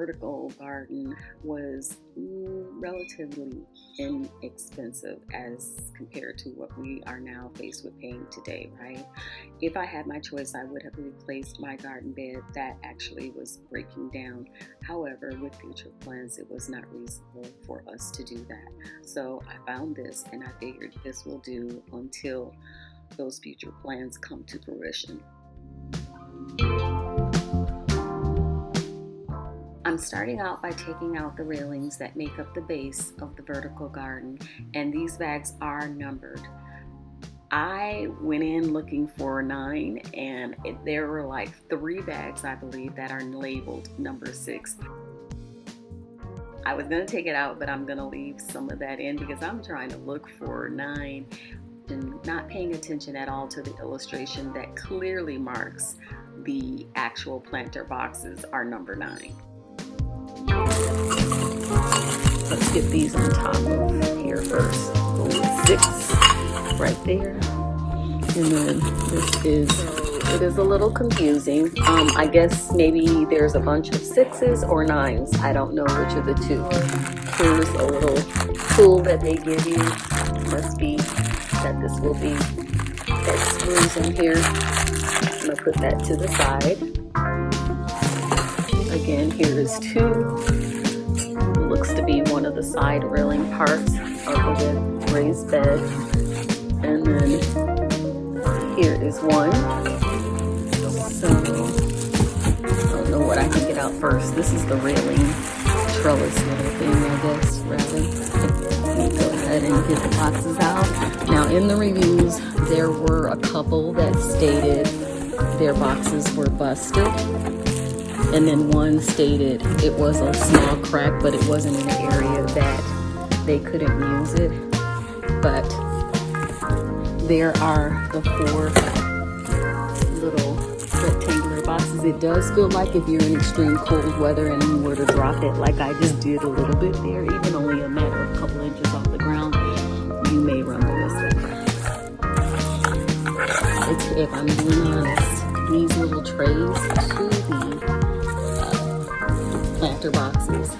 vertical garden was relatively inexpensive as compared to what we are now faced with paying today, right? If I had my choice, I would have replaced my garden bed that actually was breaking down. However, with future plans, it was not reasonable for us to do that. So I found this and I figured this will do until those future plans come to fruition. I'm starting out by taking out the railings that make up the base of the vertical garden, and these bags are numbered. I went in looking for 9, and there were like 3 bags, I believe, that are labeled number 6. I was going to take it out, but I'm going to leave some of that in because I'm trying to look for 9 and not paying attention at all to the illustration that clearly marks the actual planter boxes are number 9. Let's get these on top of here first. 6 right there. And then it is a little confusing. I guess maybe there's a bunch of 6s or 9s. I don't know which of the two. Here's a little tool that they give you. Must be that this will be that screws in here. I'm going to put that to the side. Again, here is 2. Looks to be one of the side railing parts of the raised bed. And then here is 1. So I don't know what I can get out first. This is the railing trellis little thing, I guess, rather. Let me go ahead and get the boxes out. Now in the reviews, there were a couple that stated their boxes were busted. And then one stated it was a small crack, but it wasn't in an area that they couldn't use it. But there are the 4 little rectangular boxes. It does feel like if you're in extreme cold weather and you were to drop it like I just did a little bit there, even only a matter of a couple inches off the ground, you may run the risk of that. If I'm being honest, these little trays to the planter boxes,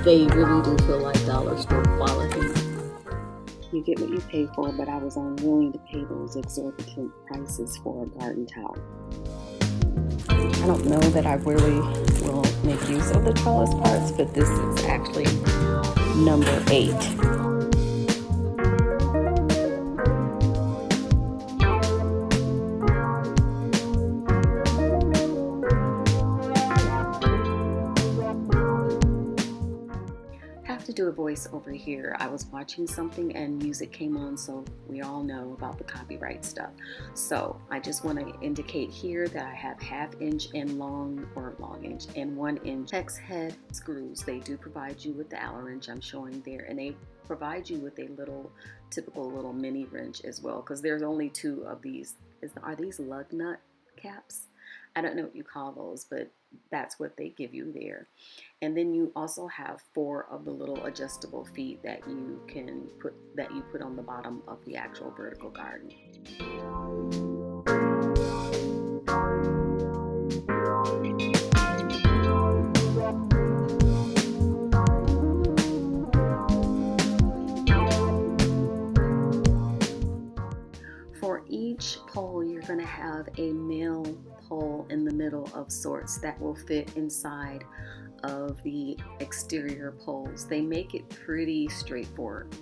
they really do feel like dollar store quality. You get what you pay for, but I was unwilling to pay those exorbitant prices for a garden towel. I don't know that I really will make use of the trellis parts, but this is actually number 8. To do a voice over here. I was watching something and music came on, so we all know about the copyright stuff. So I just want to indicate here that I have 1/2 inch and long inch and 1 inch hex head screws. They do provide you with the Allen wrench I'm showing there, and they provide you with a typical little mini wrench as well, because there's only 2 of these. Are these lug nut caps? I don't know what you call those, but that's what they give you there. And then you also have 4 of the little adjustable feet that you can put on the bottom of the actual vertical garden. For each pole, you're going to have a male pole in the middle of sorts that will fit inside of the exterior poles. They make it pretty straightforward.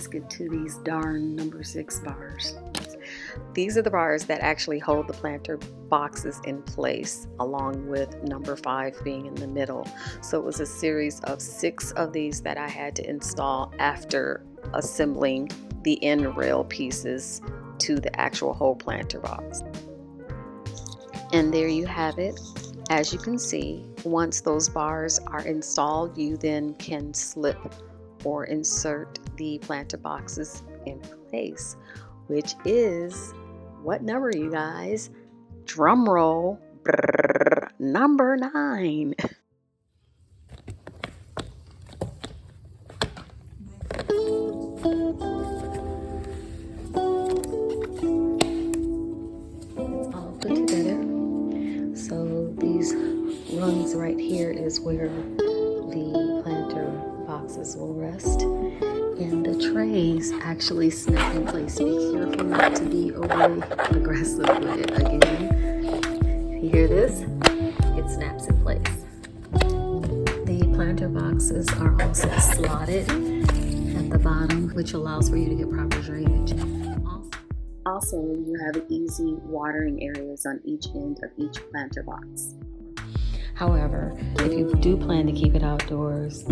let's get to these darn number 6 bars. These are the bars that actually hold the planter boxes in place, along with number 5 being in the middle. So it was a series of 6 of these that I had to install after assembling the end rail pieces to the actual whole planter box. And there you have it. As you can see, once those bars are installed, you then can slip or insert the planter boxes in place, which is what number, you guys? Drum roll, brrr, number 9. It's all put together. So these rungs right here is where the planter boxes will rest, and the trays actually snap in place. Be careful not to be overly aggressive with it. Again, you hear this? It snaps in place. The planter boxes are also slotted at the bottom, which allows for you to get proper drainage. Also, you have easy watering areas on each end of each planter box. However, if you do plan to keep it outdoors,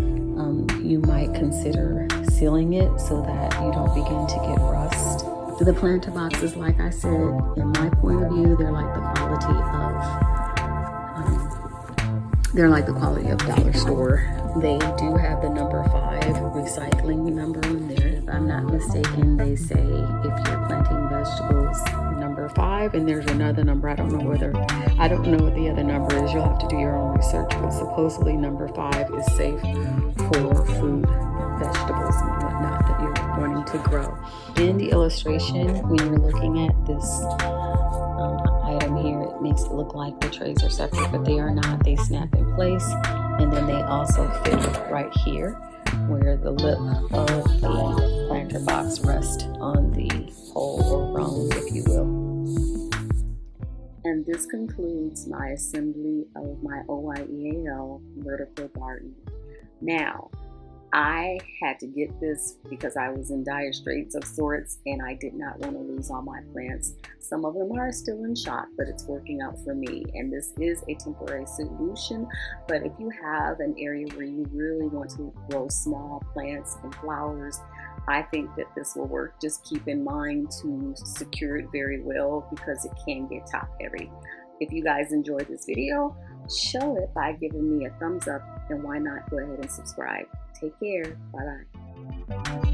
you might consider sealing it so that you don't begin to get rust. The planter boxes, like I said, in my point of view, they're like the quality of dollar store. They do have the number 5 recycling number in there. If I'm not mistaken, they say if you're planting vegetables, number 5, and there's another number. I don't know what the other number is. You'll have to do your own research, but supposedly number 5 is safe for food, vegetables, and whatnot that you're wanting to grow. In the illustration, when you're looking at this item here, it makes it look like the trays are separate, but they are not. They snap in place, and then they also fit right here where the lip of the planter box rests on the hole or rung, if you will. And this concludes my assembly of my OYEAL vertical garden. Now, I had to get this because I was in dire straits of sorts and I did not want to lose all my plants. Some of them are still in shock, but it's working out for me. And this is a temporary solution. But if you have an area where you really want to grow small plants and flowers, I think that this will work. Just keep in mind to secure it very well because it can get top heavy. If you guys enjoyed this video, show it by giving me a thumbs up, and why not go ahead and subscribe. Take care. Bye-bye.